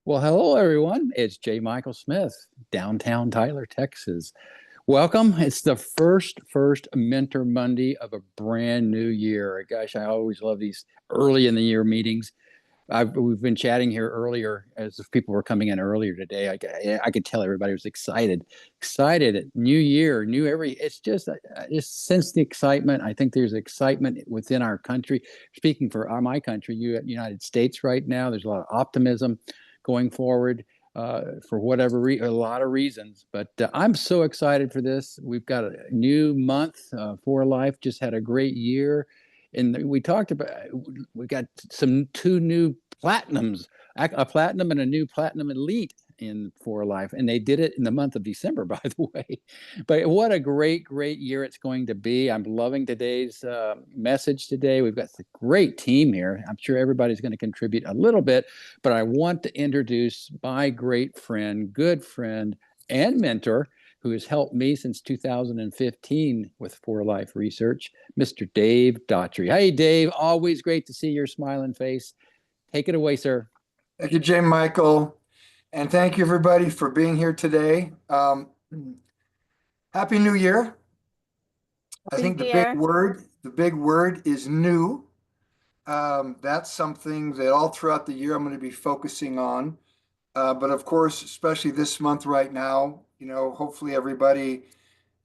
Well, hello everyone. It's J. Michael Smith, downtown Tyler, Texas. Welcome. It's the first Mentor Monday of a brand new year. Gosh, I always love these early in the year meetings. We've been chatting here earlier as if people were coming in earlier today. I could tell everybody was excited. New year, new every. It's just sense the excitement. I think there's excitement within our country. Speaking for my country, United States, right now, there's a lot of optimism going forward. For a lot of reasons, but I'm so excited for this. We've got a new month. 4Life just had a great year, and we talked about we got two new platinums, a platinum and a new platinum elite in 4Life, and they did it in the month of December, by the way. But what a great year it's going to be. I'm loving today's message today. We've got a great team here. I'm sure everybody's going to contribute a little bit, but I want to introduce my great friend, good friend, and mentor who has helped me since 2015 with 4Life research, Mr. Dave Daughtrey. Hey, Dave, always great to see your smiling face. Take it away, sir. Thank you, J. Michael. And thank you, everybody, for being here today. Happy New Year. I Happy think New Year. the big word is new. That's something that all throughout the year I'm going to be focusing on. But of course, especially this month right now, hopefully everybody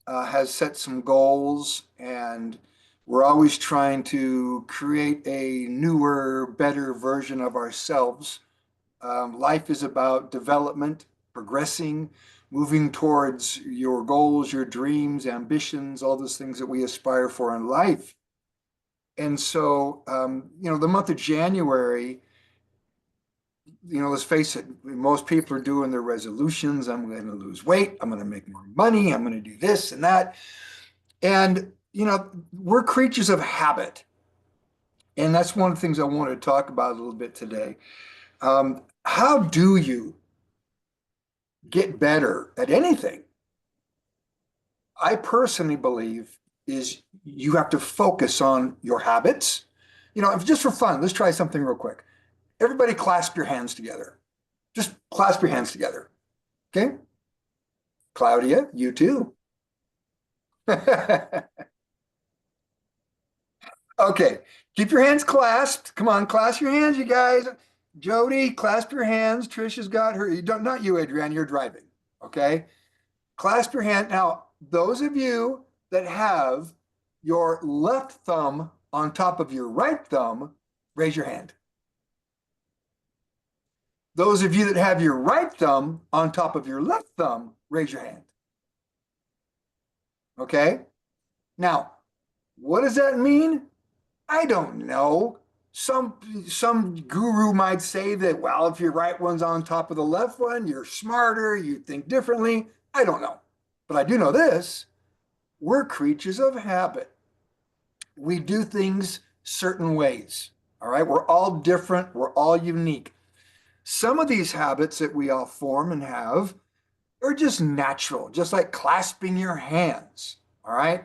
has set some goals, and we're always trying to create a newer, better version of ourselves. Life is about development, progressing, moving towards your goals, your dreams, ambitions, all those things that we aspire for in life. And so, the month of January, let's face it, most people are doing their resolutions. I'm going to lose weight. I'm going to make more money. I'm going to do this and that. And, we're creatures of habit. And that's one of the things I want to talk about a little bit today. How do you get better at anything? I personally believe is you have to focus on your habits. Just for fun, let's try something real quick. Everybody clasp your hands together. Just clasp your hands together. Okay? Claudia, you too. Okay, keep your hands clasped. Come on, clasp your hands, you guys. Jody, clasp your hands. Trisha's got her. You don't, not you, Adrienne. You're driving. Okay, clasp your hand. Now, those of you that have your left thumb on top of your right thumb, raise your hand. Those of you that have your right thumb on top of your left thumb, raise your hand. Okay. Now, what does that mean? I don't know. Some guru might say that, well, if your right one's on top of the left one, you're smarter, you think differently. I don't know. But I do know this. We're creatures of habit. We do things certain ways. All right. We're all different. We're all unique. Some of these habits that we all form and have are just natural, just like clasping your hands. All right.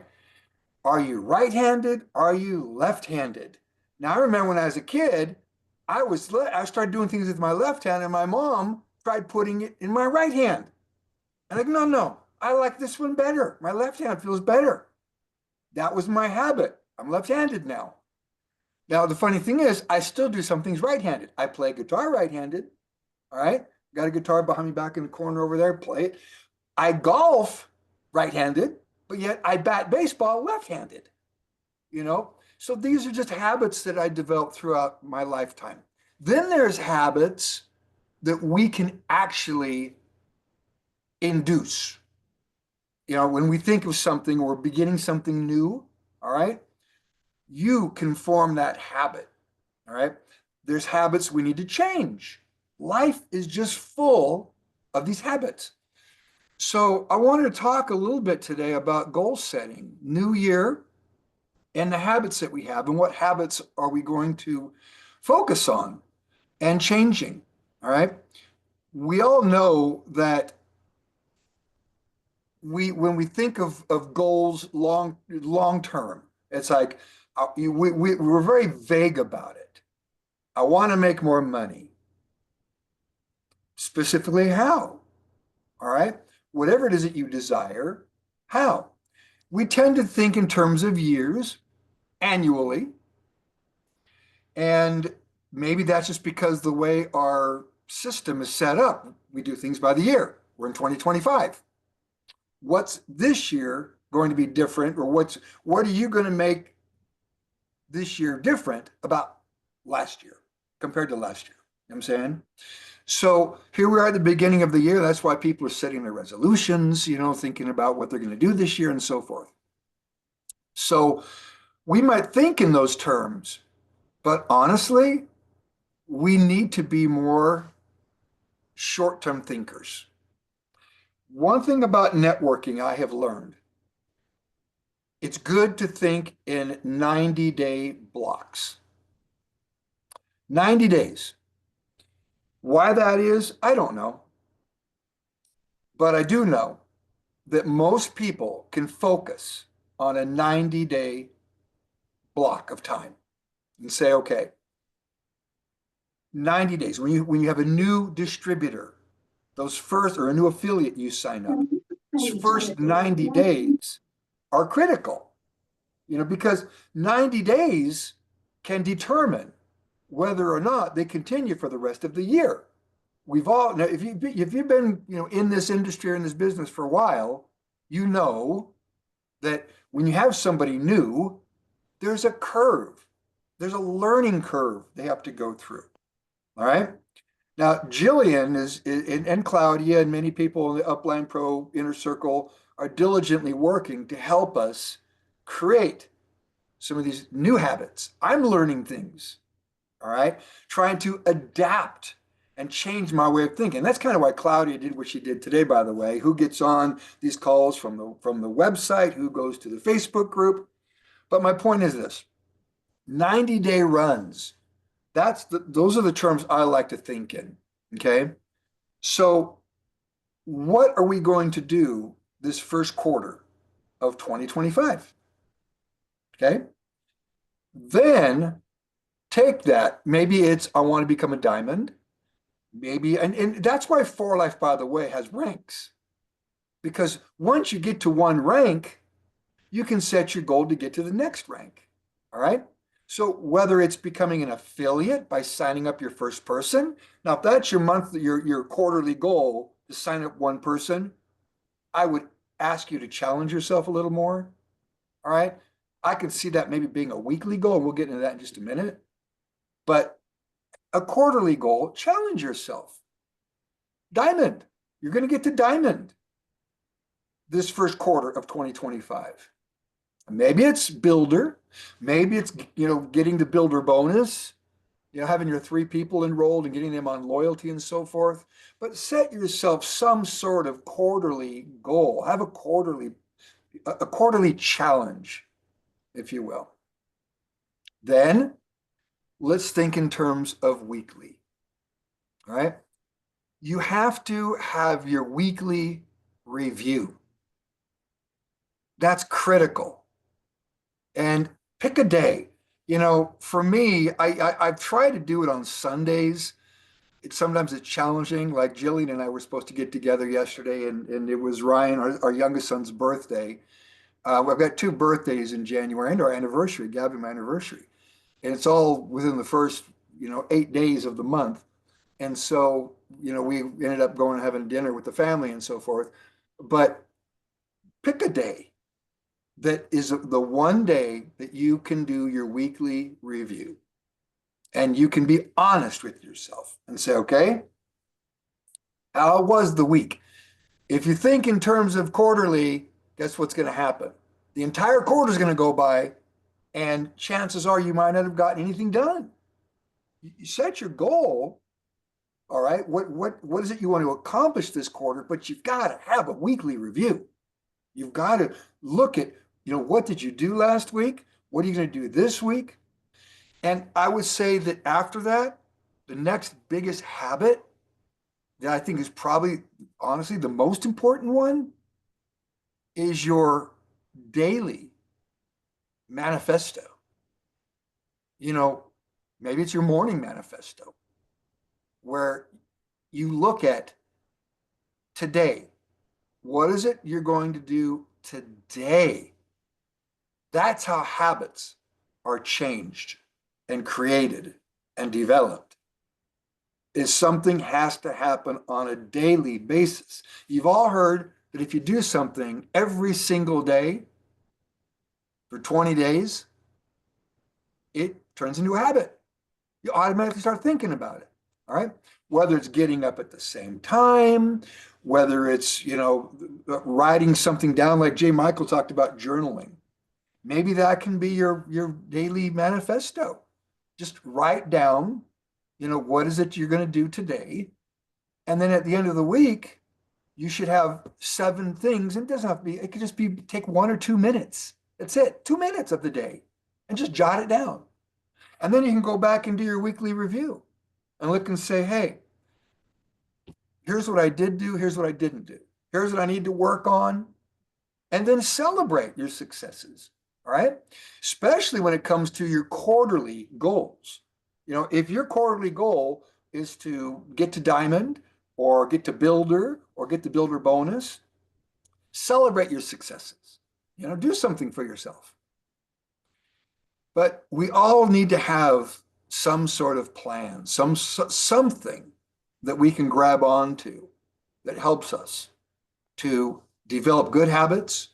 Are you right-handed? Are you left-handed? Now, I remember when I was a kid, I started doing things with my left hand, and my mom tried putting it in my right hand. And I'm like, no, I like this one better. My left hand feels better. That was my habit. I'm left-handed now. Now, the funny thing is, I still do some things right-handed. I play guitar right-handed. All right. Got a guitar behind me back in the corner over there. Play it. I golf right-handed, but yet I bat baseball left-handed. So these are just habits that I developed throughout my lifetime. Then there's habits that we can actually induce. When we think of something or beginning something new, all right, you can form that habit. All right. There's habits we need to change. Life is just full of these habits. So I wanted to talk a little bit today about goal setting, new year, and the habits that we have, and what habits are we going to focus on and changing. All right. We all know that when we think of goals long term, it's like we're very vague about it. I want to make more money. Specifically, how? All right. Whatever it is that you desire, how? We tend to think in terms of years, annually, and maybe that's just because the way our system is set up. We do things by the year. We're in 2025. What's this year going to be different, or what are you going to make this year different about last year compared to last year? You know what I'm saying? So here we are at the beginning of the year. That's why people are setting their resolutions, thinking about what they're going to do this year and so forth. So we might think in those terms, but honestly, we need to be more short-term thinkers. One thing about networking I have learned, it's good to think in 90-day blocks. 90 days. Why that is, I don't know. But I do know that most people can focus on a 90-day block of time and say, okay, 90 days. When you have a new distributor, those first, or a new affiliate you sign up, those first 90 days are critical, because 90 days can determine whether or not they continue for the rest of the year. We've all now, if you've been in this industry or in this business for a while, you know that when you have somebody new, there's a curve, there's a learning curve they have to go through. All right. Now, Jillian and Claudia and many people in the Upline Pro inner circle are diligently working to help us create some of these new habits. I'm learning things, all right, trying to adapt and change my way of thinking. That's kind of why Claudia did what she did today, by the way. Who gets on these calls from the website, who goes to the Facebook group. But my point is this: 90-day runs. Those are the terms I like to think in. Okay. So what are we going to do this first quarter of 2025? Okay. Then take that. Maybe it's, I want to become a diamond. Maybe, and that's why 4Life, by the way, has ranks. Because once you get to one rank, you can set your goal to get to the next rank. All right. So whether it's becoming an affiliate by signing up your first person, now if that's your monthly, your quarterly goal to sign up one person, I would ask you to challenge yourself a little more. All right. I could see that maybe being a weekly goal. We'll get into that in just a minute. But a quarterly goal, challenge yourself. Diamond. You're going to get to diamond this first quarter of 2025. Maybe it's builder. Maybe it's, getting the builder bonus, having your 3 people enrolled and getting them on loyalty and so forth. But set yourself some sort of quarterly goal. Have a quarterly challenge, if you will. Then let's think in terms of weekly. All right. You have to have your weekly review. That's critical. And pick a day. For me, I've tried to do it on Sundays. Sometimes it's challenging. Like Jillian and I were supposed to get together yesterday, and it was Ryan, our youngest son's birthday. I've got 2 birthdays in January and our anniversary, Gabby and my anniversary. And it's all within the first, 8 days of the month. And so, we ended up going and having dinner with the family and so forth. But pick a day that is the one day that you can do your weekly review. And you can be honest with yourself and say, okay, how was the week? If you think in terms of quarterly, guess what's going to happen? The entire quarter is going to go by, and chances are you might not have gotten anything done. You set your goal. All right. What is it you want to accomplish this quarter? But you've got to have a weekly review. You've got to look at, what did you do last week? What are you going to do this week? And I would say that after that, the next biggest habit that I think is probably, honestly, the most important one is your daily manifesto. Maybe it's your morning manifesto, where you look at today. What is it you're going to do today? That's how habits are changed and created and developed. Is something has to happen on a daily basis. You've all heard that if you do something every single day for 20 days, it turns into a habit. You automatically start thinking about it. All right. Whether it's getting up at the same time, whether it's, writing something down like Jay Michael talked about journaling. Maybe that can be your daily manifesto. Just write down, what is it you're going to do today? And then at the end of the week, you should have 7 things. And it doesn't have to be, it could just be take 1 or 2 minutes. That's it, 2 minutes of the day, and just jot it down. And then you can go back and do your weekly review and look and say, hey, here's what I did do, here's what I didn't do, here's what I need to work on, and then celebrate your successes. All right. Especially when it comes to your quarterly goals. If your quarterly goal is to get to diamond or get to builder or get the builder bonus, celebrate your successes. Do something for yourself. But we all need to have some sort of plan, something that we can grab onto that helps us to develop good habits,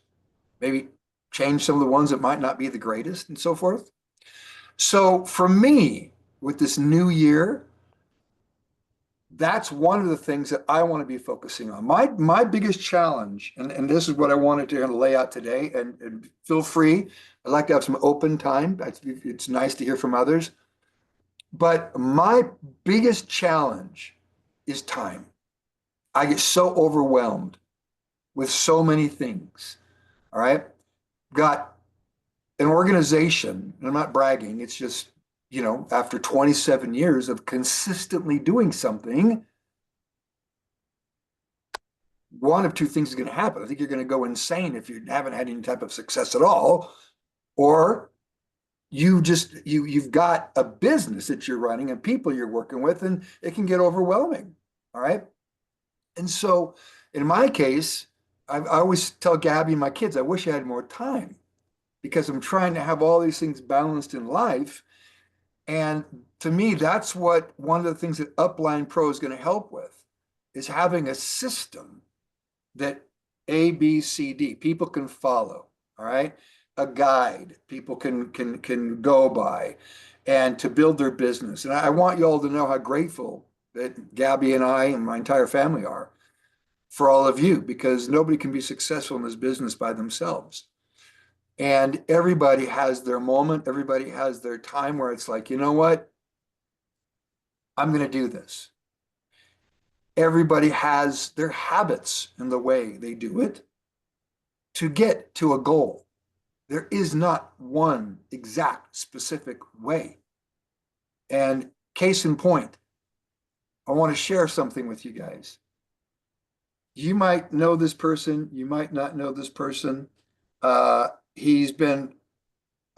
maybe change some of the ones that might not be the greatest and so forth. So for me, with this new year, that's one of the things that I want to be focusing on. My biggest challenge, and this is what I wanted to kind of lay out today, and feel free. I'd like to have some open time. It's nice to hear from others. But my biggest challenge is time. I get so overwhelmed with so many things. All right. Got an organization, and I'm not bragging, it's just, after 27 years of consistently doing something, one of two things is going to happen. I think you're going to go insane if you haven't had any type of success at all, or you've got a business that you're running and people you're working with, and it can get overwhelming. All right. And so in my case, I always tell Gabby and my kids, I wish I had more time because I'm trying to have all these things balanced in life. And to me, that's what one of the things that Upline Pro is going to help with is having a system that A, B, C, D people can follow. All right. A guide people can go by and to build their business. And I want you all to know how grateful that Gabby and I and my entire family are for all of you, because nobody can be successful in this business by themselves. And everybody has their moment. Everybody has their time where it's like, you know what? I'm going to do this. Everybody has their habits in the way they do it to get to a goal. There is not one exact specific way. And case in point, I want to share something with you guys. You might know this person, you might not know this person. He's been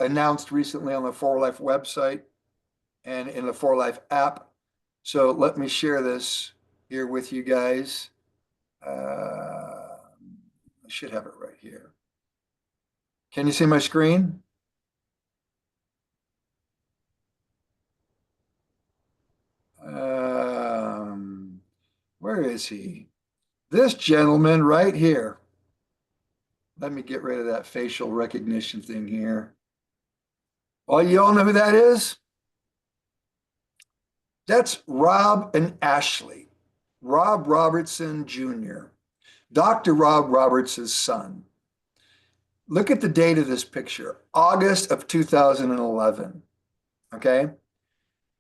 announced recently on the 4Life website and in the 4Life app. So let me share this here with you guys. I should have it right here. Can you see my screen? Where is he? This gentleman right here. Let me get rid of that facial recognition thing here. Oh, you all know who that is? That's Rob and Ashley. Rob Robertson Jr., Dr. Rob Robertson's son. Look at the date of this picture, August of 2011. Okay.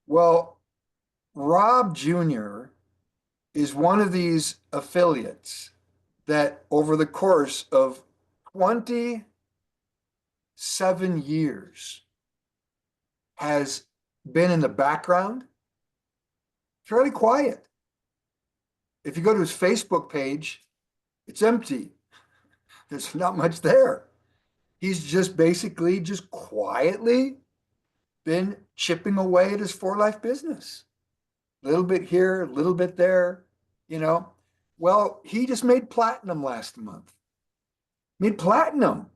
Well, Rob Jr. is one of these affiliates that over the course of 27 years has been in the background, fairly quiet. If you go to his Facebook page, it's empty. There's not much there. He's just basically just quietly been chipping away at his 4Life business. A little bit here, a little bit there, you know. Well, he just made platinum last month. Made platinum.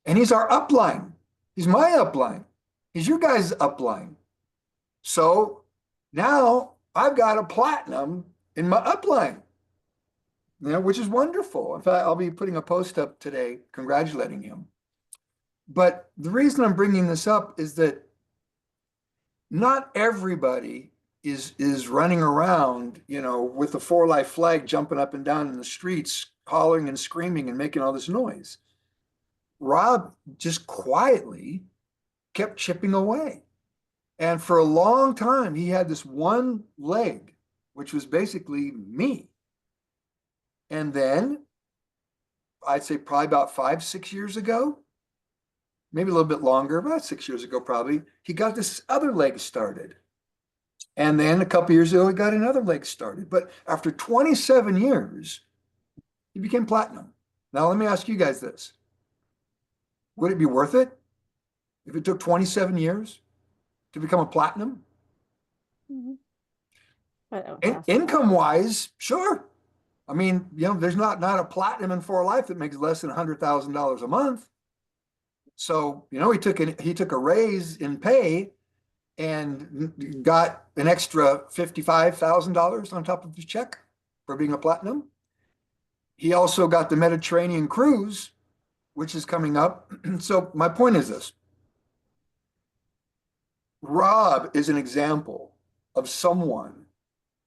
And he's our upline. He's my upline. He's your guys' upline. So now I've got a platinum in my upline, which is wonderful. In fact, I'll be putting a post up today congratulating him. But the reason I'm bringing this up is that not everybody is running around, with the 4 Life flag jumping up and down in the streets, hollering and screaming and making all this noise. Rob just quietly kept chipping away. And for a long time, he had this one leg, which was basically me. And then I'd say probably about 5, 6 years ago, maybe a little bit longer, about 6 years ago, probably, he got this other leg started. And then a couple years ago, he got another leg started. But after 27 years, he became platinum. Now, let me ask you guys this. Would it be worth it if it took 27 years to become a platinum? Income wise, sure. I mean, there's not a platinum in 4Life that makes less than $100,000 a month. So, he took a raise in pay and got an extra $55,000 on top of his check for being a platinum. He also got the Mediterranean cruise, which is coming up. So my point is this. Rob is an example of someone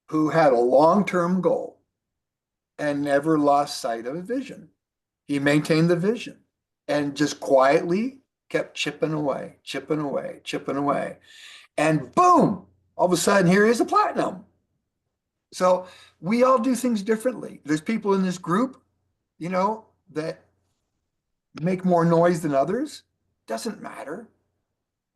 who had a long-term goal and never lost sight of a vision. He maintained the vision and just quietly kept chipping away, chipping away, chipping away. And boom, all of a sudden, here is a platinum. So we all do things differently. There's people in this group, that make more noise than others. Doesn't matter.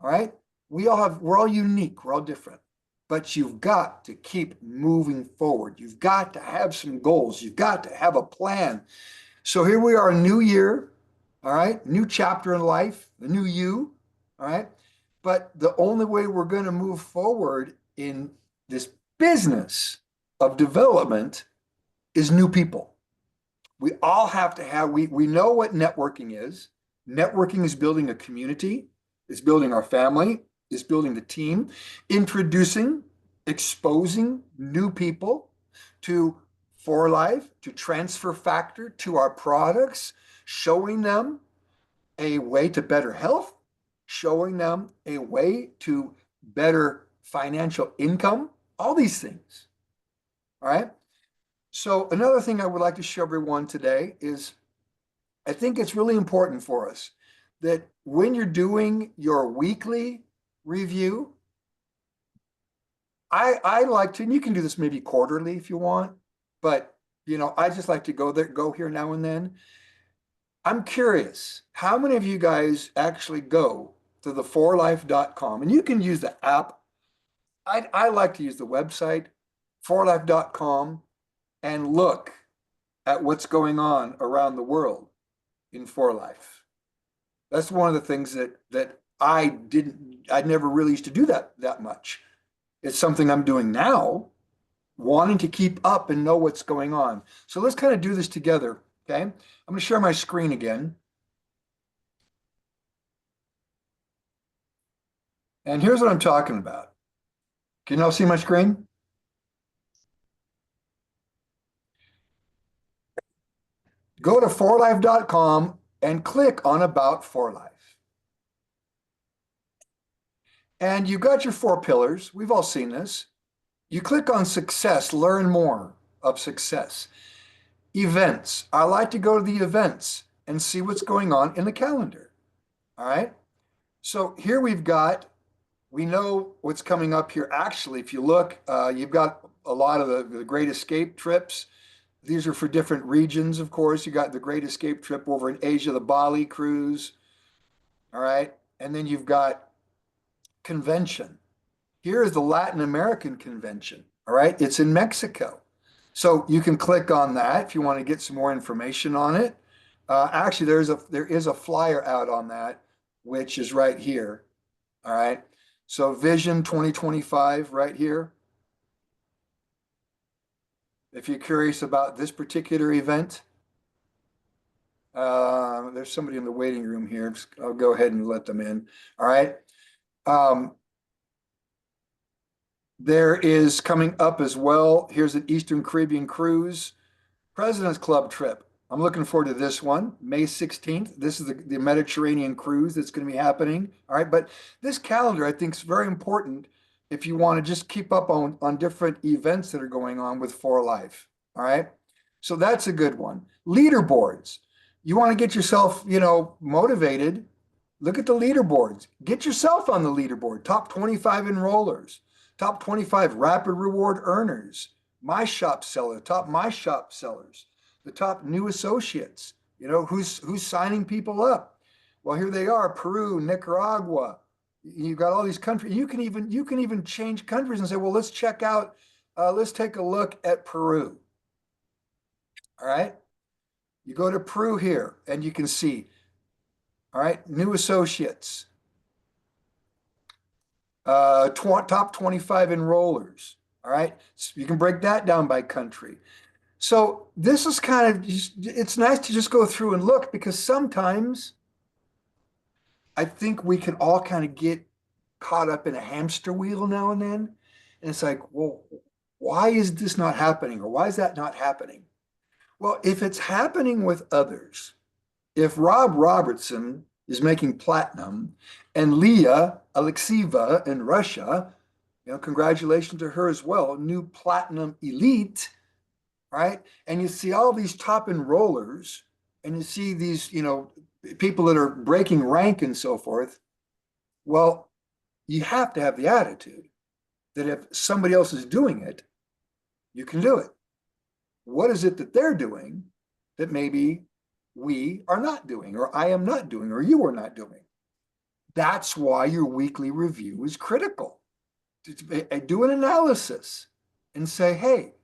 All right. We're all unique. We're all different. But you've got to keep moving forward. You've got to have some goals. You've got to have a plan. So here we are, a new year. All right. New chapter in life, the new you. All right. But the only way we're going to move forward in this business of development is new people. We all have to have, we know what networking is. Networking is building a community, it's building our family, it's building the team, introducing, exposing new people to 4Life, to Transfer Factor, to our products, showing them a way to better health, showing them a way to better financial income, all these things. All right. So another thing I would like to show everyone today is I think it's really important for us that when you're doing your weekly review, I like to, and you can do this maybe quarterly if you want, but I just like to go here now and then. I'm curious, how many of you guys actually go to the 4life.com? And you can use the app. I like to use the website, 4life.com, and look at what's going on around the world in 4Life. That's one of the things that I never really used to do that much. It's something I'm doing now, wanting to keep up and know what's going on. So let's kind of do this together, okay? I'm going to share my screen again. And here's what I'm talking about. Can you all see my screen? Go to 4life.com and click on About 4Life. And you've got your 4 pillars. We've all seen this. You click on Success, learn more of success. Events. I like to go to the events and see what's going on in the calendar. All right. So here we know what's coming up here. Actually, if you look, you've got a lot of the Great Escape trips. These are for different regions, of course. You got the Great Escape trip over in Asia, the Bali cruise. All right. And then you've got convention. Here is the Latin American convention. All right. It's in Mexico. So you can click on that if you want to get some more information on it. Actually, there is a flyer out on that, which is right here. All right. So Vision 2025 right here. if you're curious about this particular event. There's somebody in the waiting room here. I'll go ahead and let them in. All right. Um, there is coming up as well. Here's an Eastern Caribbean cruise. President's Club trip. I'm looking forward to this one, May 16th. This is the Mediterranean cruise that's going to be happening. All right. But this calendar, I think, is very important if you want to just keep up on different events that are going on with 4Life. All right. So that's a good one. Leaderboards. You want to get yourself, motivated. Look at the leaderboards. Get yourself on the leaderboard. Top 25 enrollers, top 25 rapid reward earners, my shop seller, top my shop sellers, the top new associates, who's signing people up. Well, here they are, Peru, Nicaragua. You've got all these countries. You can even change countries and say, well, let's check out, let's take a look at Peru. All right. You go to Peru here and you can see, all right, new associates, top 25 enrollers. All right. So you can break that down by country. So this is kind of, it's nice to just go through and look, because sometimes I think we can all kind of get caught up in a hamster wheel now and then. And it's like, well, why is this not happening? Or why is that not happening? Well, if it's happening with others, if Rob Robertson is making platinum and Leah Alexieva in Russia, congratulations to her as well, new platinum elite, right? And you see all these top enrollers and you see these, people that are breaking rank and so forth. Well, you have to have the attitude that if somebody else is doing it, you can do it. What is it that they're doing that maybe we are not doing, or I am not doing, or you are not doing? That's why your weekly review is critical. Do an analysis and say, hey,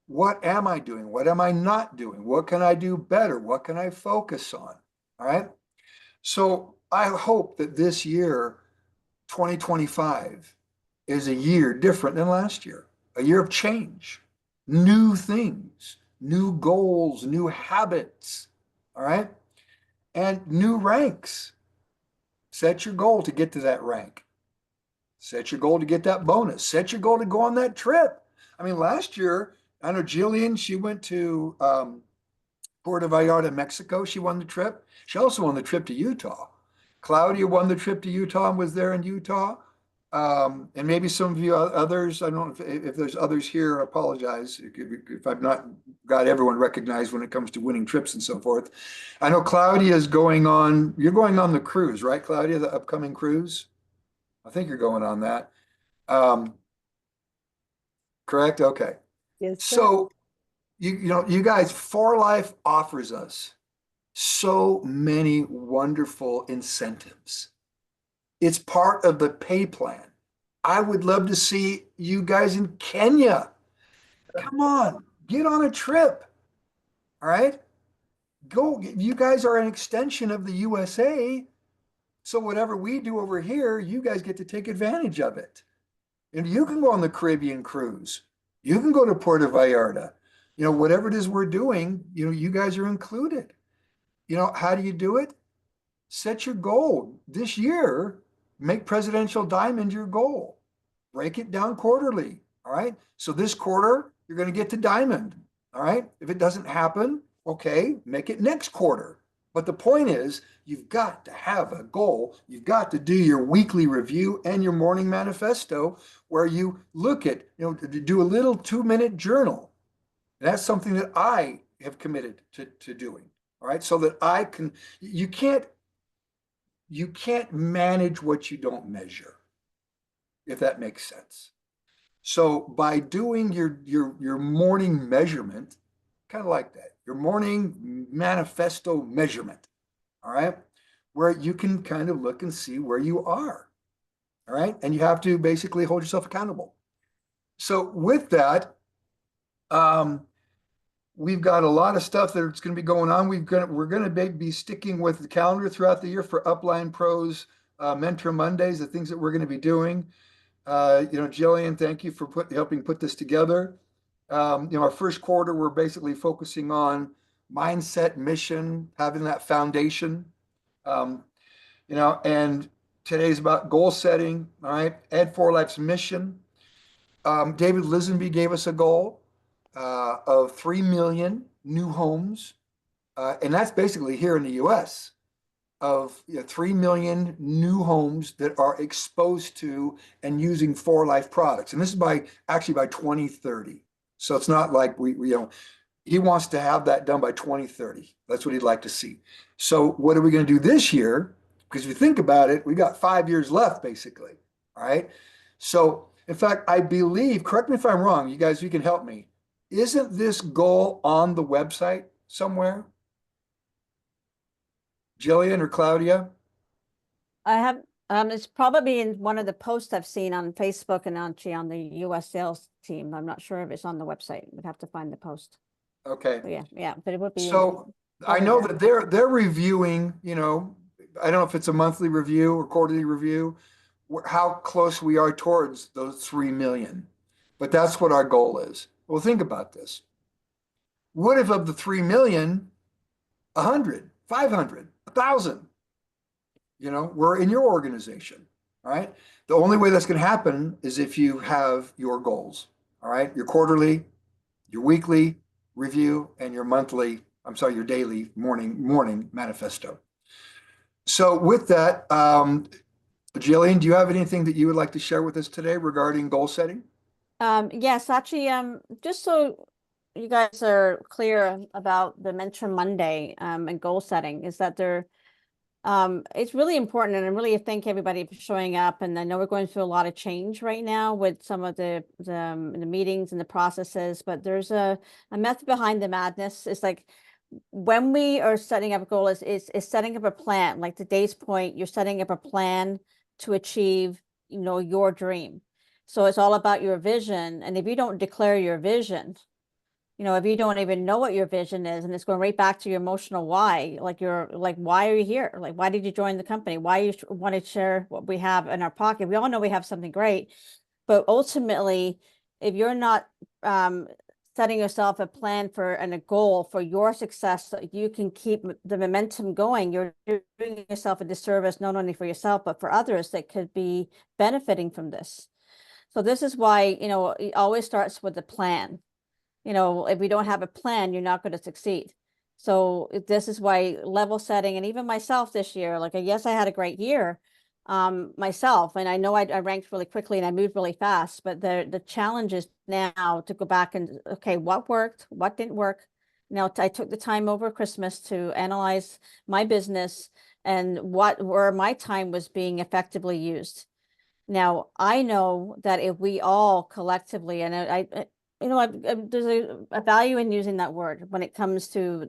what am I doing? What am I not doing? What can I do better? What can I focus on? All right. So I hope that this year, 2025, is a year different than last year, a year of change, new things, new goals, new habits. All right. And new ranks. Set your goal to get to that rank. Set your goal to get that bonus. Set your goal to go on that trip. I mean, last year, I know Jillian, she went to Puerto Vallarta, Mexico. She won the trip. She also won the trip to Utah. Claudia won the trip to Utah and was there in Utah. And maybe some of you others, I don't know if there's others here, I apologize if I've not got everyone recognized when it comes to winning trips and so forth. I know Claudia is you're going on the cruise, right, Claudia, the upcoming cruise? I think you're going on that. Correct? Okay. Yes, sir. So, you guys, 4Life offers us so many wonderful incentives. It's part of the pay plan. I would love to see you guys in Kenya. Come on, get on a trip. All right. Go. You guys are an extension of the USA. So whatever we do over here, you guys get to take advantage of it. And you can go on the Caribbean cruise. You can go to Puerto Vallarta. Whatever it is we're doing, you guys are included. How do you do it? Set your goal this year. Make Presidential Diamond your goal. Break it down quarterly. All right. So this quarter, you're going to get to Diamond. All right. If it doesn't happen, okay, make it next quarter. But the point is, you've got to have a goal. You've got to do your weekly review and your morning manifesto where you look at, do a little 2-minute journal. And that's something that I have committed to doing. All right. So that you can't manage what you don't measure, if that makes sense. So by doing your morning measurement, kind of like that, your morning manifesto measurement, all right, where you can kind of look and see where you are, all right, and you have to basically hold yourself accountable. So with that, we've got a lot of stuff that's going to be going on. We're going to be sticking with the calendar throughout the year for Upline Pros Mentor Mondays, the things that we're going to be doing. Jillian, thank you for helping put this together. Our first quarter, we're basically focusing on mindset, mission, having that foundation. Um, and today's about goal setting. All right. Ed 4Life's mission. David Lisenby gave us a goal of 3 million new homes. And that's basically here in the US of 3 million new homes that are exposed to and using 4Life products. And this is by 2030. So it's not like he wants to have that done by 2030. That's what he'd like to see. So what are we going to do this year? Because if you think about it, we got 5 years left, basically. All right. So in fact, I believe, correct me if I'm wrong, you guys, you can help me. Isn't this goal on the website somewhere? Jillian or Claudia? I have, it's probably in one of the posts I've seen on Facebook and actually on the US sales team. I'm not sure if it's on the website. We'd have to find the post. Okay. But yeah, but it would be. So I know that they're reviewing, I don't know if it's a monthly review or quarterly review, how close we are towards those 3 million. But that's what our goal is. Well, think about this. What if of the 3 million, 100, 500, 1,000, were in your organization, all right? The only way that's going to happen is if you have your goals, all right? Your quarterly, your weekly review, and your daily morning manifesto. So with that, Jillian, do you have anything that you would like to share with us today regarding goal setting? Yes, actually, just so you guys are clear about the Mentor Monday and goal setting, is that it's really important, and I really thank everybody for showing up. And I know we're going through a lot of change right now with some of the meetings and the processes, but there's a method behind the madness. It's like when we are setting up a goal, is setting up a plan. Like today's point, you're setting up a plan to achieve, your dream. So it's all about your vision. And if you don't declare your vision, if you don't even know what your vision is, and it's going right back to your emotional why, why are you here? Like, why did you join the company? Why you want to share what we have in our pocket? We all know we have something great, but ultimately, if you're not setting yourself a plan and a goal for your success, so you can keep the momentum going, you're doing yourself a disservice, not only for yourself, but for others that could be benefiting from this. So this is why, it always starts with a plan. If we don't have a plan, you're not going to succeed. So this is why level setting, and even myself this year, yes, I had a great year myself, and I know I ranked really quickly and I moved really fast, but the challenge is now to go back and, okay, what worked, what didn't work. Now I took the time over Christmas to analyze my business and where my time was being effectively used. Now, I know that if we all collectively, and there's a value in using that word when it comes to,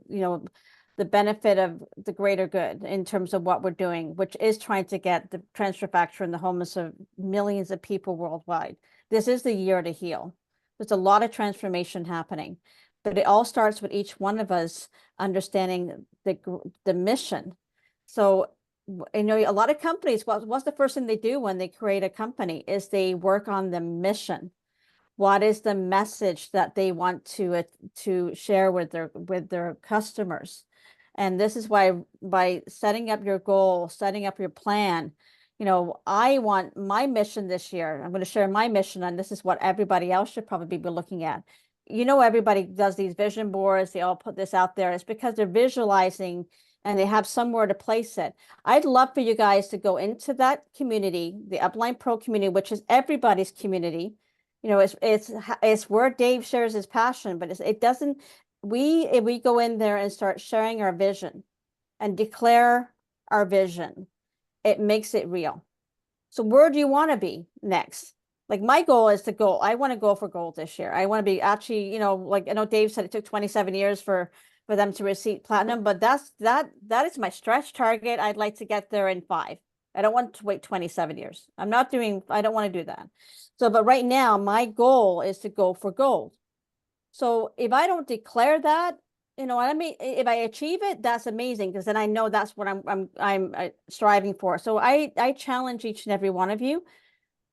the benefit of the greater good in terms of what we're doing, which is trying to get the transfer factor in the homes of millions of people worldwide. This is the year to heal. There's a lot of transformation happening, but it all starts with each one of us understanding the mission. So a lot of companies, what's the first thing they do when they create a company is they work on the mission. What is the message that they want to share with their customers? And this is why by setting up your goal, setting up your plan, I want my mission this year. I'm going to share my mission, and this is what everybody else should probably be looking at. Everybody does these vision boards. They all put this out there. It's because they're visualizing and they have somewhere to place it. I'd love for you guys to go into that community, the Upline Pro community, which is everybody's community. It's where Dave shares his passion, but if we go in there and start sharing our vision and declare our vision, it makes it real. So where do you want to be next? Like my goal is I want to go for gold this year. I want to be actually, like I know Dave said it took 27 years for them to receive platinum, but that is my stretch target. I'd like to get there in 5. I don't want to wait 27 years. I don't want to do that. So, but right now my goal is to go for gold. So if I don't declare that, if I achieve it, that's amazing, because then I know that's what I'm striving for. So I challenge each and every one of you,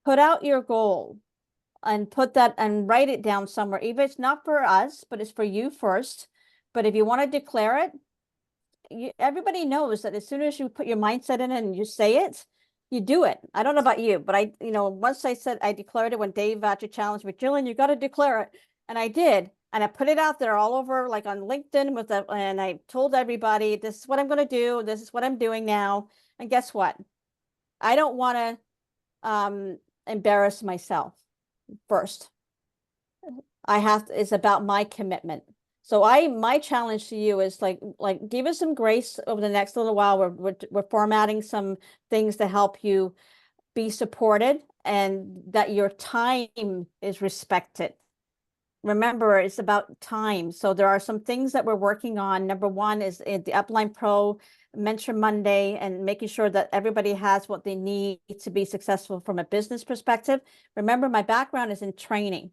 put out your goal and put that and write it down somewhere. Even if it's not for us, but it's for you first. But if you want to declare it, everybody knows that as soon as you put your mindset in it and you say it, you do it. I don't know about you, but once I said, I declared it when Dave actually challenged me, Jillian, you got to declare it. And I did. And I put it out there all over, like on LinkedIn and I told everybody, this is what I'm going to do. This is what I'm doing now. And guess what? I don't want to embarrass myself first. It's about my commitment. So my challenge to you is like give us some grace over the next little while. We're formatting some things to help you be supported and that your time is respected. Remember, it's about time. So there are some things that we're working on. Number one is the Upline Pro Mentor Monday and making sure that everybody has what they need to be successful from a business perspective. Remember, my background is in training.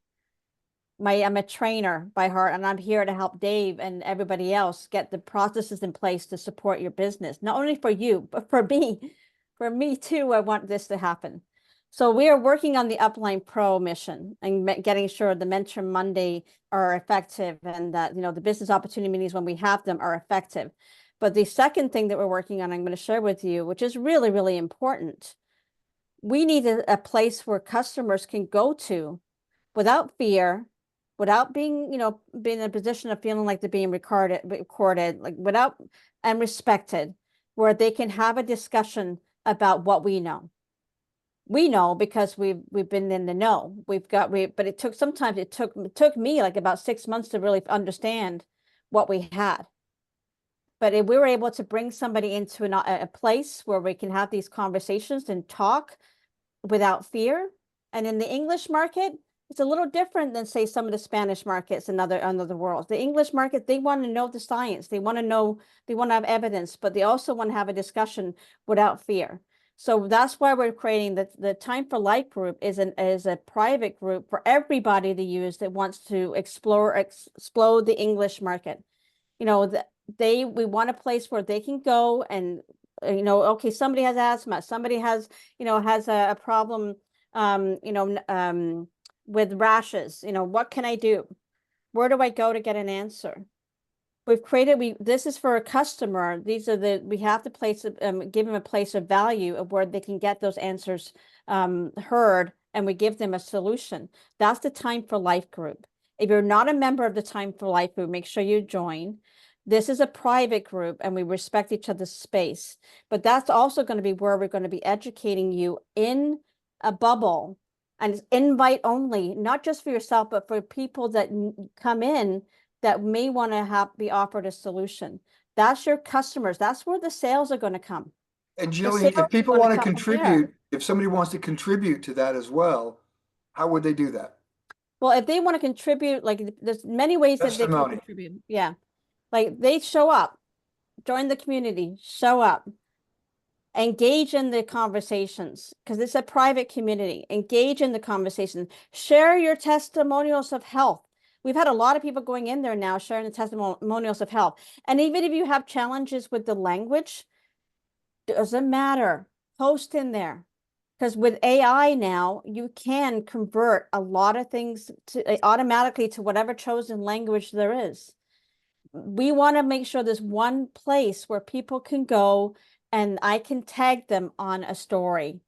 I'm a trainer by heart, and I'm here to help Dave and everybody else get the processes in place to support your business. Not only for you, but for me. For me too, I want this to happen. So we are working on the Upline Pro mission and getting sure the Mentor Monday are effective and that, the business opportunity meetings when we have them are effective. But the second thing that we're working on, I'm going to share with you, which is really, really important. We need a place where customers can go to without fear, without being in a position of feeling like they're being recorded, like without and respected, where they can have a discussion about what we know. We know because we've been in the know. But it took me like about 6 months to really understand what we had. But if we were able to bring somebody into a place where we can have these conversations and talk without fear, and in the English market, it's a little different than, say, some of the Spanish markets and other worlds. The English market, they want to know the science. They want to have evidence, but they also want to have a discussion without fear. So that's why we're creating the Time for Life group is a private group for everybody to use that wants to explode the English market. We want a place where they can go and, okay, somebody has asthma, somebody has a problem, with rashes, what can I do? Where do I go to get an answer? This is for a customer. We have to give them a place of value of where they can get those answers heard, and we give them a solution. That's the Time for Life group. If you're not a member of the Time for Life group, make sure you join. This is a private group and we respect each other's space, but that's also going to be where we're going to be educating you in a bubble. And it's invite only, not just for yourself, but for people that come in that may want to be offered a solution. That's your customers. That's where the sales are going to come. And Jillian, if people want to contribute, if somebody wants to contribute to that as well, how would they do that? Well, if they want to contribute, like there's many ways that they can contribute. Yeah. Like they show up, join the community, show up. Engage in the conversations because it's a private community. Engage in the conversation. Share your testimonials of health. We've had a lot of people going in there now sharing the testimonials of health. And even if you have challenges with the language, doesn't matter. Post in there. Because with AI now, you can convert a lot of things automatically to whatever chosen language there is. We want to make sure there's one place where people can go and I can tag them on a story.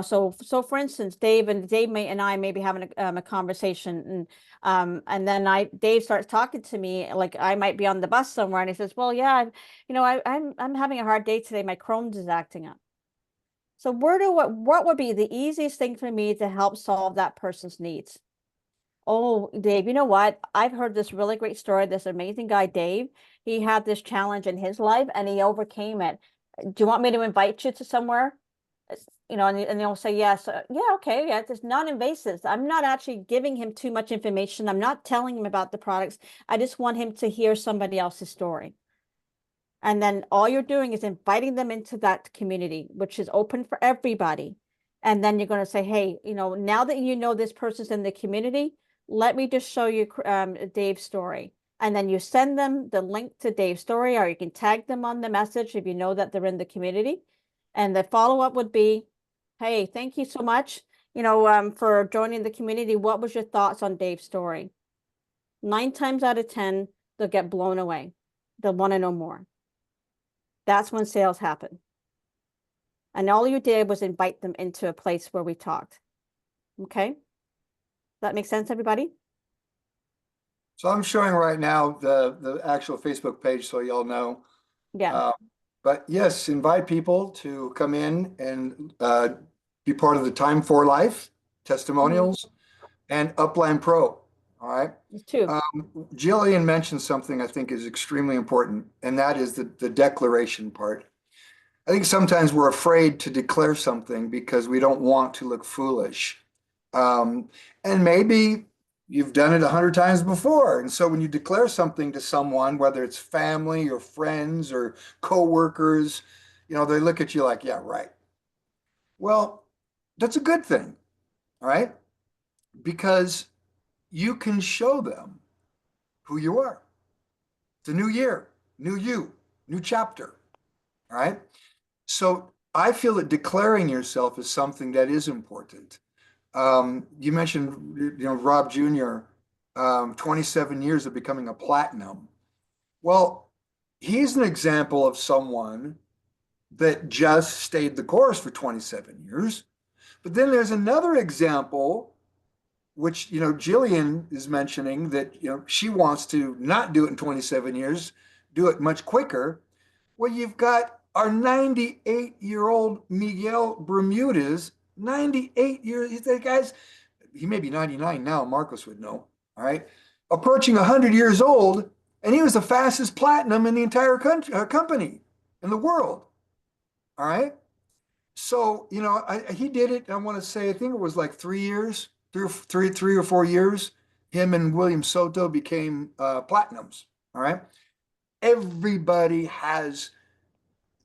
So for instance, Dave and I may be having a conversation, and then Dave starts talking to me, like I might be on the bus somewhere, and he says, "Well, yeah, I'm having a hard day today. My Crohn's is acting up." So what would be the easiest thing for me to help solve that person's needs? Oh, Dave, you know what? I've heard this really great story. This amazing guy, Dave, he had this challenge in his life and he overcame it. Do you want me to invite you to somewhere? And they'll say, yes. Yeah, okay. Yeah, it's non-invasive. I'm not actually giving him too much information. I'm not telling him about the products. I just want him to hear somebody else's story. And then all you're doing is inviting them into that community, which is open for everybody. And then you're going to say, hey, now that you know this person's in the community, let me just show you Dave's story. And then you send them the link to Dave's story, or you can tag them on the message if you know that they're in the community. And the follow-up would be, hey, thank you so much. for joining the community, what was your thoughts on Dave's story? 9 times out of 10, they'll get blown away. They'll want to know more. That's when sales happen. And all you did was invite them into a place where we talked. Okay? That makes sense, everybody? So I'm showing right now the actual Facebook page so y'all know. Yeah. But yes, invite people to come in and be part of the Time for Life testimonials and Upline Pro. All right. It's two. Jillian mentioned something I think is extremely important, and that is the declaration part. I think sometimes we're afraid to declare something because we don't want to look foolish. And maybe you've done it 100 times before. And so when you declare something to someone, whether it's family or friends or coworkers, they look at you like, yeah, right. Well, that's a good thing, right? Because you can show them who you are. It's a new year, new you, new chapter, all right? So I feel that declaring yourself is something that is important. You mentioned, Rob Jr., 27 years of becoming a platinum. Well, he's an example of someone that just stayed the course for 27 years. But then there's another example, which, Jillian is mentioning that, she wants to not do it in 27 years, do it much quicker. Well, you've got our 98-year-old Miguel Bermudez, 98 years. Guys, he may be 99 now, Marcos would know. All right. Approaching 100 years old, and he was the fastest platinum in the entire company in the world. All right. So, he did it. I want to say, I think it was like 3 years, three or 4 years. Him and William Soto became platinums. All right. Everybody has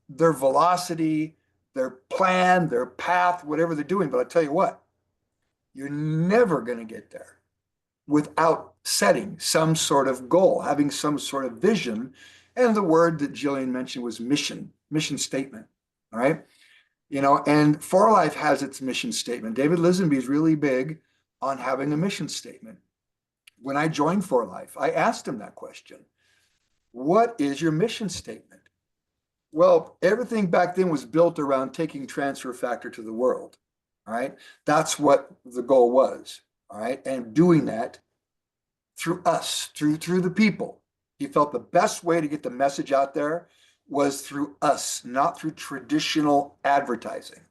their velocity, their plan, their path, whatever they're doing. But I tell you what, you're never going to get there without setting some sort of goal, having some sort of vision. And the word that Jillian mentioned was mission statement. All right. And 4Life has its mission statement. David Lisenby is really big on having a mission statement. When I joined 4Life, I asked him that question. What is your mission statement? Well, everything back then was built around taking transfer factor to the world. All right. That's what the goal was. All right. And doing that through us, through the people. He felt the best way to get the message out there was through us, not through traditional advertising.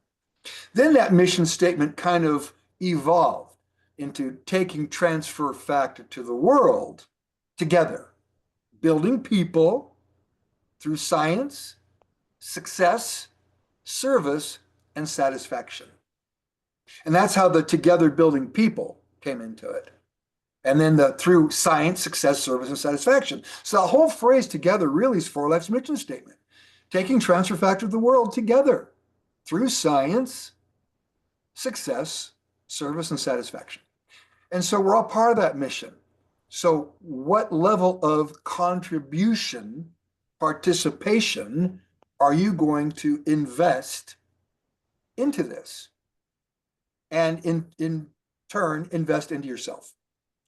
Then that mission statement kind of evolved into taking transfer factor to the world together, building people through science, success, service, and satisfaction. And that's how the together building people came into it. And then through science, success, service, and satisfaction. So the whole phrase together really is 4Life's mission statement. Taking transfer factor of the world together through science, success, service, and satisfaction. And so we're all part of that mission. So what level of contribution, participation are you going to invest into this? And in turn, invest into yourself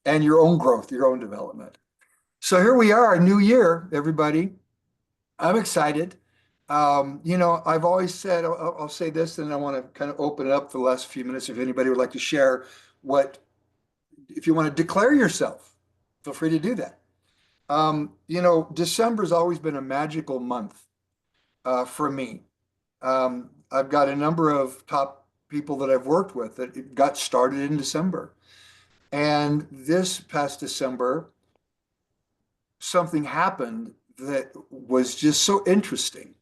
and your own growth, your own development. So here we are, a new year, everybody. I'm excited. I've always said, I'll say this, and I want to kind of open it up for the last few minutes. If anybody would like to share if you want to declare yourself, feel free to do that. December's always been a magical month for me. I've got a number of top people that I've worked with that got started in December. And this past December, something happened that was just so interesting.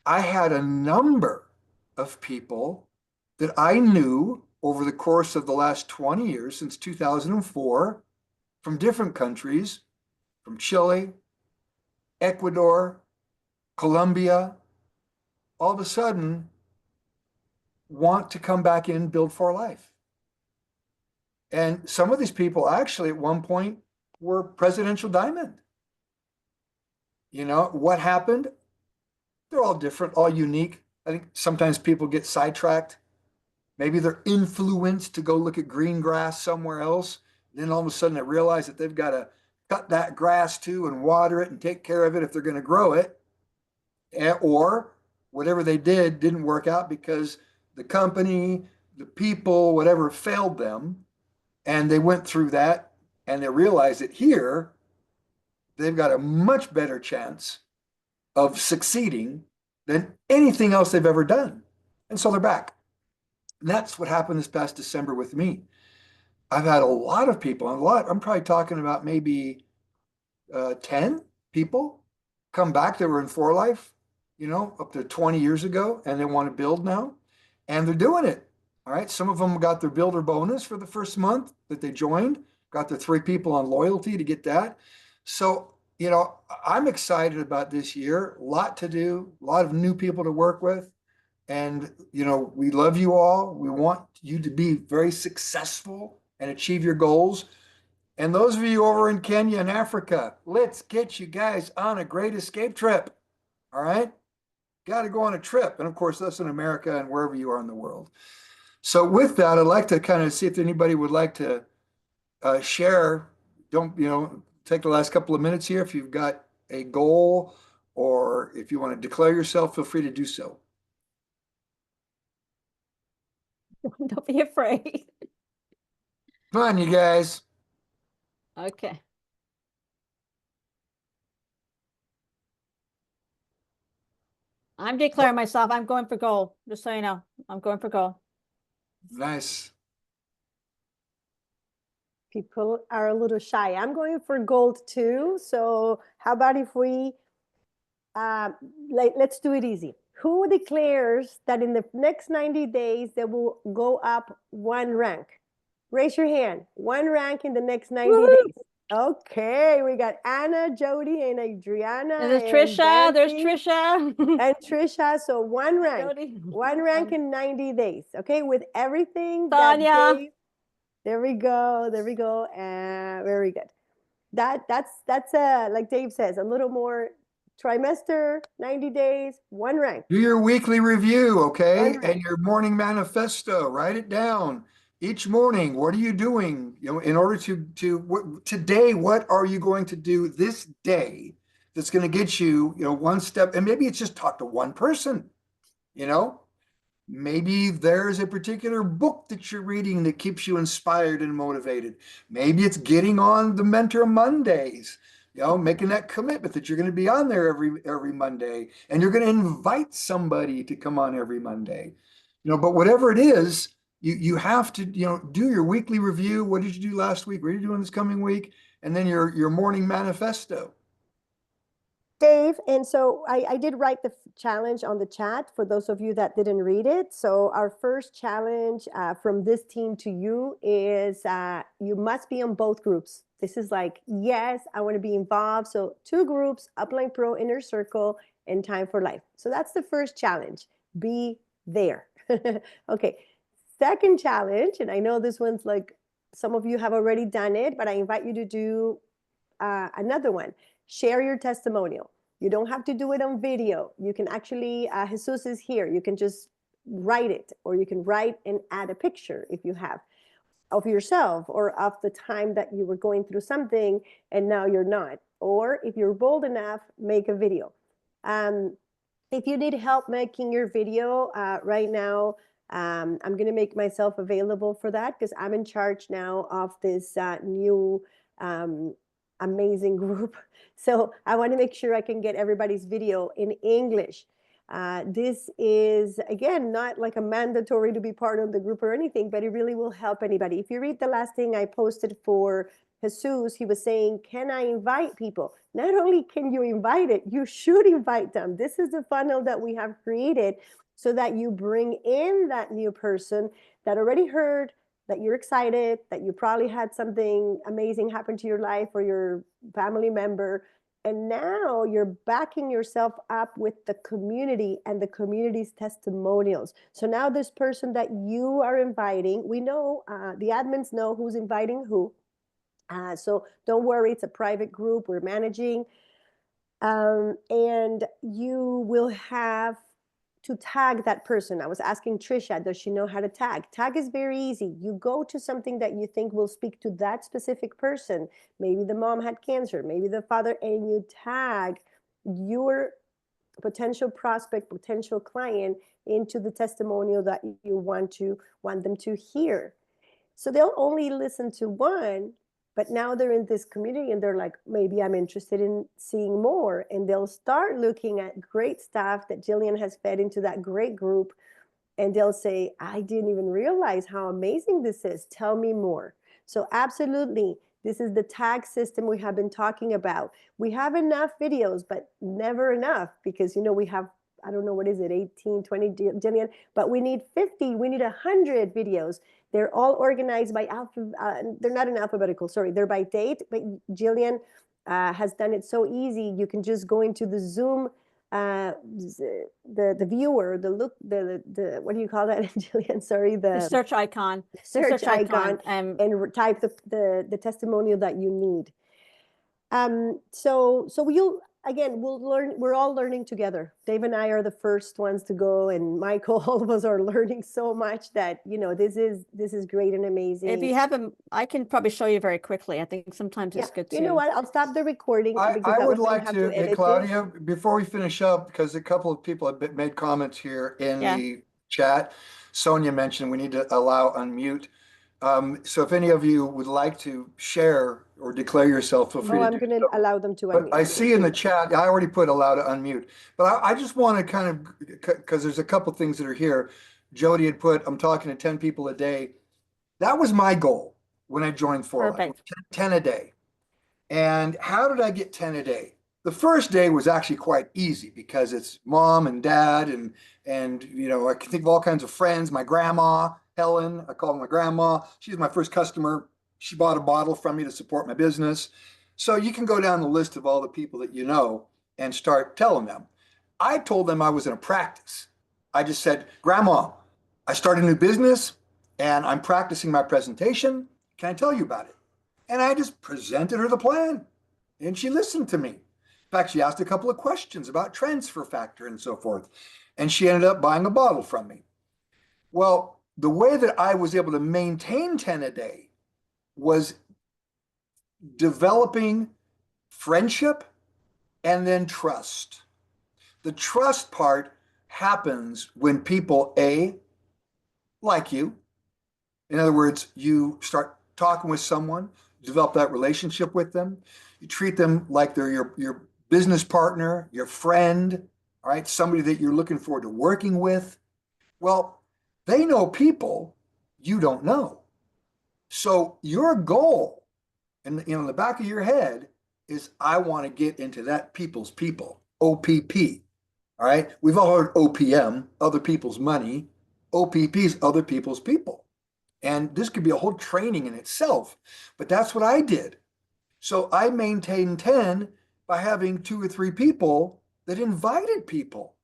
I had a number of people that I knew over the course of the last 20 years, since 2004, from different countries, from Chile, Ecuador, Colombia, all of a sudden want to come back in and build 4Life. And some of these people actually at one point were Presidential Diamond. What happened? They're all different, all unique. I think sometimes people get sidetracked Maybe they're influenced to go look at green grass somewhere else. Then all of a sudden they realize that they've got to cut that grass too and water it and take care of it if they're going to grow it. Or whatever they did didn't work out because the company, the people, whatever failed them. And they went through that and they realized that here they've got a much better chance of succeeding than anything else they've ever done. And so they're back. And that's what happened this past December with me. I've had a lot of people, I'm probably talking about maybe 10 people come back that were in 4Life, up to 20 years ago, and they want to build now. And they're doing it. All right. Some of them got their builder bonus for the first month that they joined, got the 3 people on loyalty to get that. So, I'm excited about this year. A lot to do, a lot of new people to work with. And, we love you all. We want you to be very successful and achieve your goals. And those of you over in Kenya and Africa, let's get you guys on a great escape trip. All right. Got to go on a trip. And of course, that's in America and wherever you are in the world. So with that, I'd like to kind of see if anybody would like to share. Don't, take the last couple of minutes here. If you've got a goal or if you want to declare yourself, feel free to do so. Don't be afraid. Come on, you guys. Okay. I'm declaring myself. I'm going for gold. Just so you know, I'm going for gold. Nice. People are a little shy. I'm going for gold too. So how about if we, let's do it easy. Who declares that in the next 90 days, they will go up 1 rank? Raise your hand. 1 rank in the next 90 days. Okay, we got Anna, Jody, and Adriana. And there's Trisha. There's Dancy, Trisha. and Trisha. So 1 rank. Jody. 1 rank in 90 days. Okay, with everything Tanya. that Dave. There we go. There we go. And very good. That's like Dave says, a little more trimester, 90 days, 1 rank. Do your weekly review, okay? 1 rank. And your morning manifesto. Write it down. Each morning, what are you doing? In order today, what are you going to do this day that's going to get you, 1 step? And maybe it's just talk to one person, Maybe there's a particular book that you're reading that keeps you inspired and motivated. Maybe it's getting on the Mentor Mondays, making that commitment that you're going to be on there every Monday, and you're going to invite somebody to come on every Monday. But whatever it is, you have to, do your weekly review. What did you do last week? What are you doing this coming week? And then your morning manifesto. Dave, and so I did write the challenge on the chat for those of you that didn't read it. So our first challenge from this team to you is you must be on both groups. This is like, yes, I want to be involved. So 2 groups, Upline Pro, Inner Circle, and Time for Life. So that's the first challenge. Be there. Okay. Second challenge, and I know this one's like some of you have already done it, but I invite you to do another one. Share your testimonial. You don't have to do it on video. You can actually, Jesus is here. You can just write it, or you can write and add a picture if you have of yourself or of the time that you were going through something and now you're not. Or if you're bold enough, make a video. If you need help making your video right now, I'm going to make myself available for that because I'm in charge now of this new amazing group. So I want to make sure I can get everybody's video in English. This is, again, not like a mandatory to be part of the group or anything, but it really will help anybody. If you read the last thing I posted for Jesus, he was saying, can I invite people? Not only can you invite it, you should invite them. This is the funnel that we have created so that you bring in that new person that already heard, that you're excited, that you probably had something amazing happen to your life or your family member. And now you're backing yourself up with the community and the community's testimonials. So now this person that you are inviting, we know, the admins know who's inviting who. So don't worry, it's a private group we're managing. And you will have to tag that person. I was asking Trisha, does she know how to tag? Tag is very easy. You go to something that you think will speak to that specific person. Maybe the mom had cancer, maybe the father, and you tag your potential prospect, potential client into the testimonial that you want them to hear. So they'll only listen to one, but now they're in this community and they're like, maybe I'm interested in seeing more. And they'll start looking at great stuff that Jillian has fed into that great group. And they'll say, I didn't even realize how amazing this is. Tell me more. So absolutely, this is the tag system we have been talking about. We have enough videos, but never enough because, you know, we have, I don't know, what is it, 18, 20, Jillian, but we need 50, we need 100 videos. They're all organized by they're not in alphabetical, sorry, they're by date, but Jillian has done it so easy. You can just go into the Zoom, the viewer, the what do you call that, Jillian? Sorry, The search icon. search icon, and and type the testimonial that you need. So we'll learn. We're all learning together. Dave and I are the first ones to go, and Michael, all of us are learning so much that, you know, this is great and amazing. if you have them, I can probably show you very quickly. I think sometimes it's good to. You know what? I'll stop the recording because I that would way I don't like have to, edit it. Claudia, before we finish up, because a couple of people have made comments here in Yeah. the chat. Sonia mentioned we need to allow unmute. So if any of you would like to share or declare yourself, feel free Oh, to I'm do going to so. allow them to But unmute. I see in the chat, I already put allow to unmute, but I just want to kind of, because there's a couple things that are here. Jody had put, I'm talking to 10 people a day. That was my goal when I joined 4Life, Perfect. 10 a day. And how did I get 10 a day? The first day was actually quite easy because it's mom and dad and you know, I can think of all kinds of friends. My grandma, Helen, I call her my grandma. She's my first customer. She bought a bottle from me to support my business. So you can go down the list of all the people that you know and start telling them. I told them I was in a practice. I just said, Grandma, I started a new business and I'm practicing my presentation. Can I tell you about it? And I just presented her the plan and she listened to me. In fact, she asked a couple of questions about transfer factor and so forth. And she ended up buying a bottle from me. Well, the way that I was able to maintain 10 a day was developing friendship and then trust. The trust part happens when people, A, like you. In other words, you start talking with someone, develop that relationship with them. You treat them like they're your business partner, your friend, all right, somebody that you're looking forward to working with. Well, they know people you don't know. So your goal in the back of your head is I want to get into that people's people, OPP. All right. We've all heard OPM, other people's money. OPP is other people's people. And this could be a whole training in itself, but that's what I did. So I maintained 10 by having 2 or 3 people that invited people.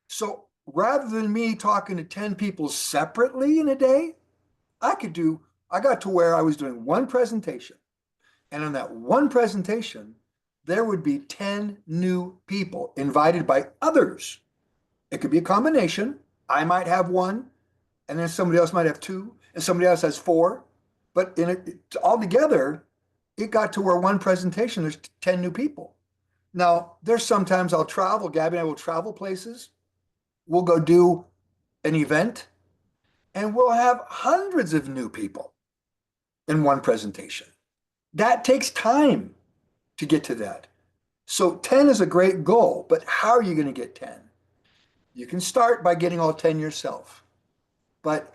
So rather than me talking to 10 people separately in a day, I got to where I was doing one presentation. And on that one presentation, there would be 10 new people invited by others. It could be a combination. I might have 1, and then somebody else might have 2, and somebody else has 4. But altogether, it got to where one presentation, there's 10 new people. Now, there's sometimes I'll travel, Gabby and I will travel places. We'll go do an event, and we'll have hundreds of new people in one presentation. That takes time to get to that. So 10 is a great goal, but how are you going to get 10? You can start by getting all 10 yourself, but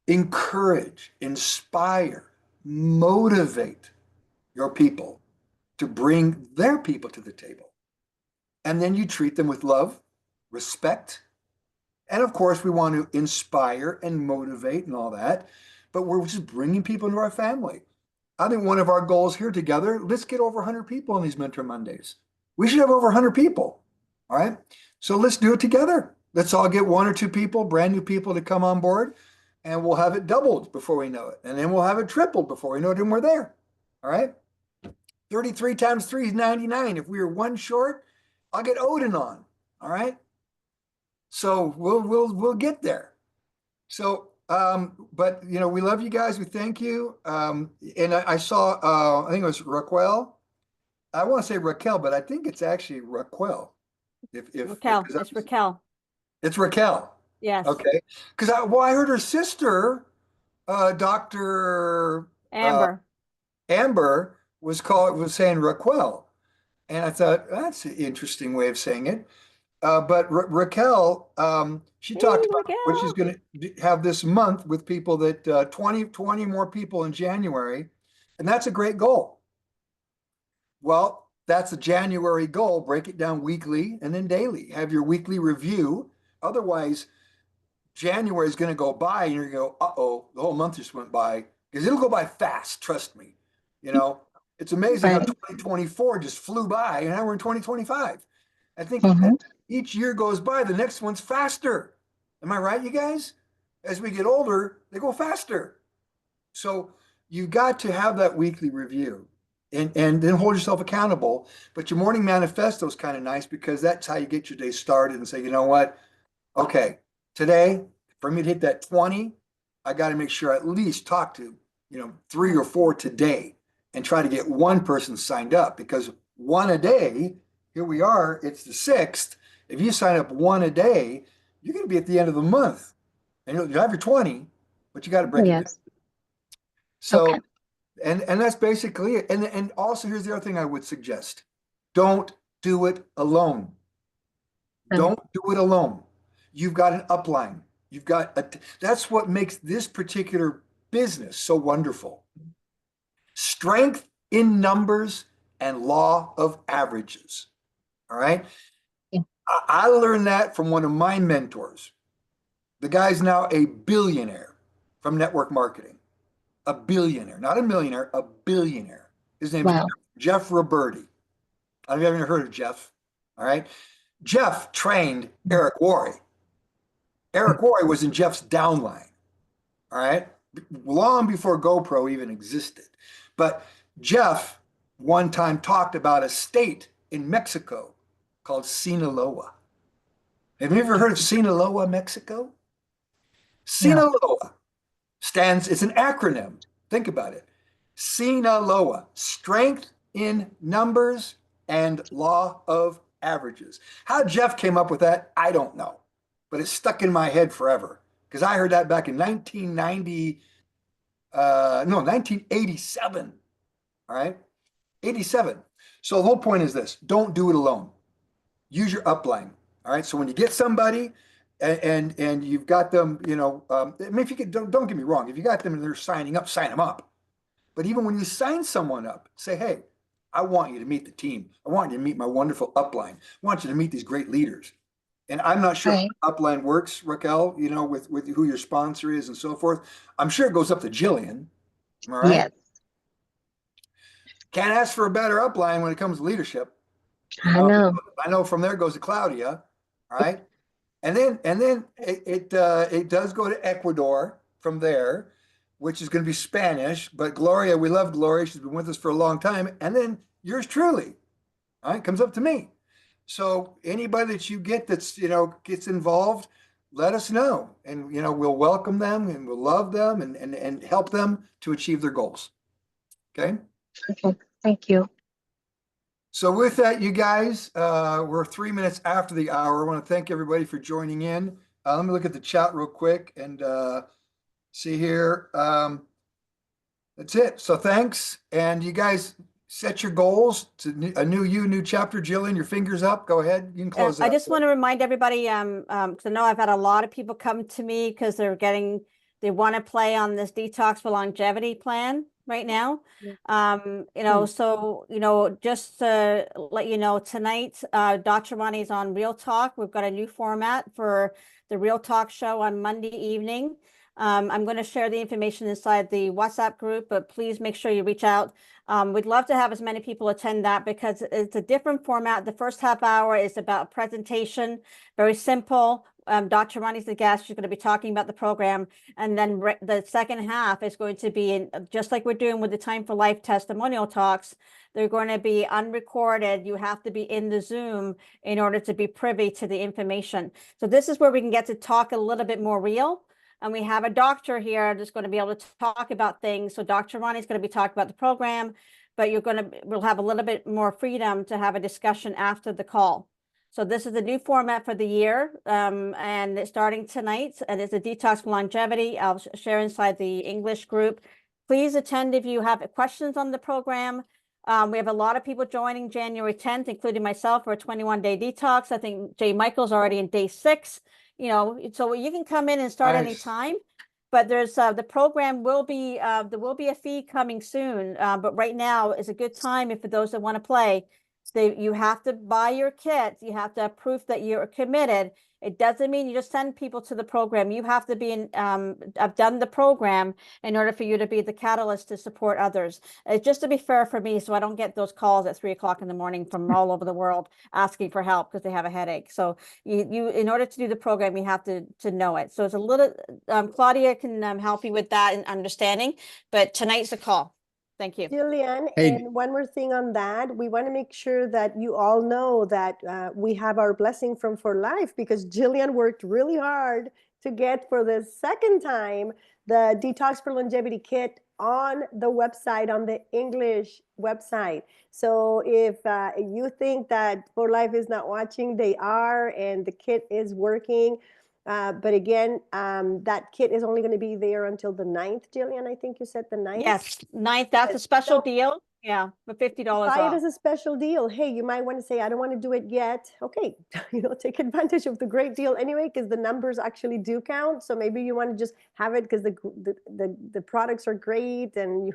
encourage, inspire, motivate your people to bring their people to the table. And then you treat them with love, respect. And of course, we want to inspire and motivate and all that, but we're just bringing people into our family. I think one of our goals here together, let's get over 100 people on these Mentor Mondays. We should have over 100 people. All right. So let's do it together. Let's all get 1 or 2 people, brand new people to come on board, and we'll have it doubled before we know it. And then we'll have it tripled before we know it, and we're there. All right. 33 times 3 is 99. If we were 1 short, I'll get Odin on. All right. So we'll get there. So, but you know, we love you guys. We thank you. And I saw, I think it was Raquel. I want to say Raquel, but I think it's actually Raquel. Raquel, Because it's Raquel. it's Raquel. Yes. Okay. Because I heard her sister, Dr. Amber. Amber was saying Raquel. And I thought that's an interesting way of saying it. But Raquel, she Hey, talked about what she's Raquel. going to have this month with people that 20 more people in January. And that's a great goal. Well, that's a January goal. Break it down weekly and then daily. Have your weekly review. Otherwise, January is going to go by and you're going to go, uh-oh, the whole month just went by. Because it'll go by fast, trust me. You know, it's amazing how Right. 2024 just flew by and now we're in 2025. I think Mhm. each year goes by, the next one's faster. Am I right, you guys? As we get older, they go faster. So you got to have that weekly review and then hold yourself accountable. But your morning manifesto is kind of nice because that's how you get your day started and say, you know what? Okay, today, for me to hit that 20, I got to make sure I at least talk to, 3 or 4 today and try to get one person signed up because one a day, here we are, it's the 6th. If you sign up one a day, you're going to be at the end of the month and you'll have your 20, but you got to break it down. Yes. So, Okay. and that's basically it. And also, here's the other thing I would suggest: don't do it alone. Don't do it alone. You've got an upline. That's what makes this particular business so wonderful. Strength in numbers and law of averages. All right. Yeah. I learned that from one of my mentors. The guy's now a billionaire from network marketing. A billionaire, not a millionaire, a billionaire. His name's Wow. Jeff Roberti. I've never heard of Jeff. All right. Jeff trained Eric Worre. Eric Worre was in Jeff's downline. All right. Long before GoPro even existed. But Jeff one time talked about a state in Mexico called Sinaloa. Have you ever heard of Sinaloa, Mexico? No. Sinaloa it's an acronym. Think about it. Sinaloa, strength in numbers and law of averages. How Jeff came up with that, I don't know, but it's stuck in my head forever because I heard that back in 1987. All right, 87. So the whole point is this: don't do it alone. Use your upline. All right. So when you get somebody and you've got them, I mean, if you could, don't get me wrong, if you got them and they're signing up, sign them up. But even when you sign someone up, say, hey, I want you to meet the team. I want you to meet my wonderful upline. I want you to meet these great leaders. And I'm not sure Right. how upline works, Raquel, with who your sponsor is and so forth. I'm sure it goes up to Jillian. Am I right? Yes. Can't ask for a better upline when it comes to leadership. I know. I know from there goes to Claudia. All right. And then it does go to Ecuador from there, which is going to be Spanish. But Gloria, we love Gloria. She's been with us for a long time. And then yours truly, all right, comes up to me. So anybody that you get that's gets involved, let us know, and we'll welcome them and we'll love them and help them to achieve their goals. Okay. Okay. Thank you. So with that, you guys, we're 3 minutes after the hour. I want to thank everybody for joining in. Let me look at the chat real quick and see here. That's it. So thanks. And you guys set your goals to a new chapter. Jillian, your fingers up. Go ahead. You can close it I up. just want to remind everybody, because I know I've had a lot of people come to me because they want to play on this detox for longevity plan right now. So, just to let you know, tonight, Daughtrey is on Real Talk. We've got a new format for the Real Talk show on Monday evening. I'm going to share the information inside the WhatsApp group, but please make sure you reach out. We'd love to have as many people attend that because it's a different format. The first half hour is about presentation, very simple. Dr. Ronnie's the guest. She's going to be talking about the program. And then the second half is going to be just like we're doing with the Time for Life testimonial talks. They're going to be unrecorded. You have to be in the Zoom in order to be privy to the information. So this is where we can get to talk a little bit more real. And we have a doctor here that's going to be able to talk about things. So Dr. Ronnie's going to be talking about the program, but we'll have a little bit more freedom to have a discussion after the call. So this is the new format for the year, and it's starting tonight, and it's a detox for longevity. I'll share inside the English group. Please attend if you have questions on the program. We have a lot of people joining January 10th, including myself, for a 21-day detox. I think Jay Michael's already in day 6. So you can come in and start anytime. But there's the program will be there will be a fee coming soon. But right now is a good time for those that want to play. You have to buy your kit. You have to have proof that you're committed. It doesn't mean you just send people to the program. You have to be have done the program in order for you to be the catalyst to support others. Just to be fair for me, so I don't get those calls at 3 o'clock in the morning from all over the world asking for help because they have a headache. So you in order to do the program, you have to know it. So it's a little, Claudia can help you with that and understanding, but tonight's the call. Thank you. Jillian, Hey. and one more thing on that, we want to make sure that you all know that we have our blessing from 4Life, because Jillian worked really hard to get for the second time the Detox for Longevity kit on the website, on the English website. So if you think that 4Life is not watching, they are, and the kit is working. But again, that kit is only going to be there until the 9th, Jillian. I think you said the 9th. Yes, 9th. That's a special deal. Yeah, for $50 Buy it off. as a special deal. Hey, you might want to say, I don't want to do it yet. Okay, take advantage of the great deal anyway, because the numbers actually do count. So maybe you want to just have it because the products are great, and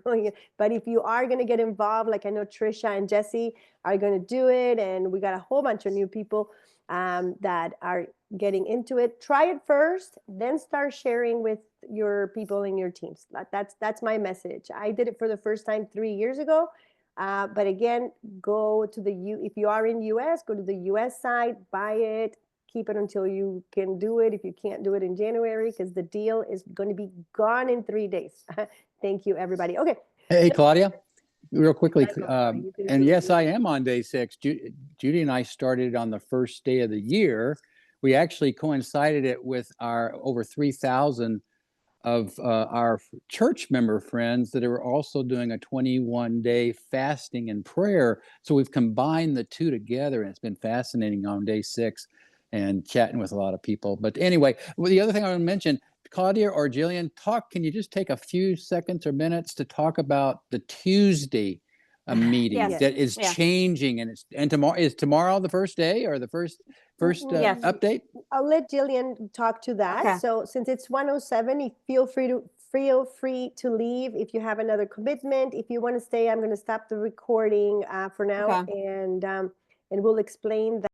but if you are going to get involved, like I know Trisha and Jesse are going to do it, and we got a whole bunch of new people that are getting into it. Try it first, then start sharing with your people in your teams. That's my message. I did it for the first time 3 years ago. But again, go to if you are in US, go to the US side, buy it, keep it until you can do it. If you can't do it in January, because the deal is going to be gone in 3 days. Thank you, everybody. Okay. Hey, Claudia, real quickly. You can And do yes, it. I am on day 6. Judy and I started on the first day of the year. We actually coincided it with our over 3,000 of our church member friends that are also doing a 21-day fasting and prayer. So we've combined the two together, and it's been fascinating on day 6 and chatting with a lot of people. But anyway, the other thing I want to mention, Claudia or Jillian, can you just take a few seconds or minutes to talk about the Tuesday meeting Yes. that is Yeah. changing, and tomorrow the first day, or the first Yes. update? I'll let Jillian talk to that. Okay. So since it's 1:07, feel free to leave if you have another commitment. If you want to stay, I'm going to stop the recording for now, Okay. and we'll explain that.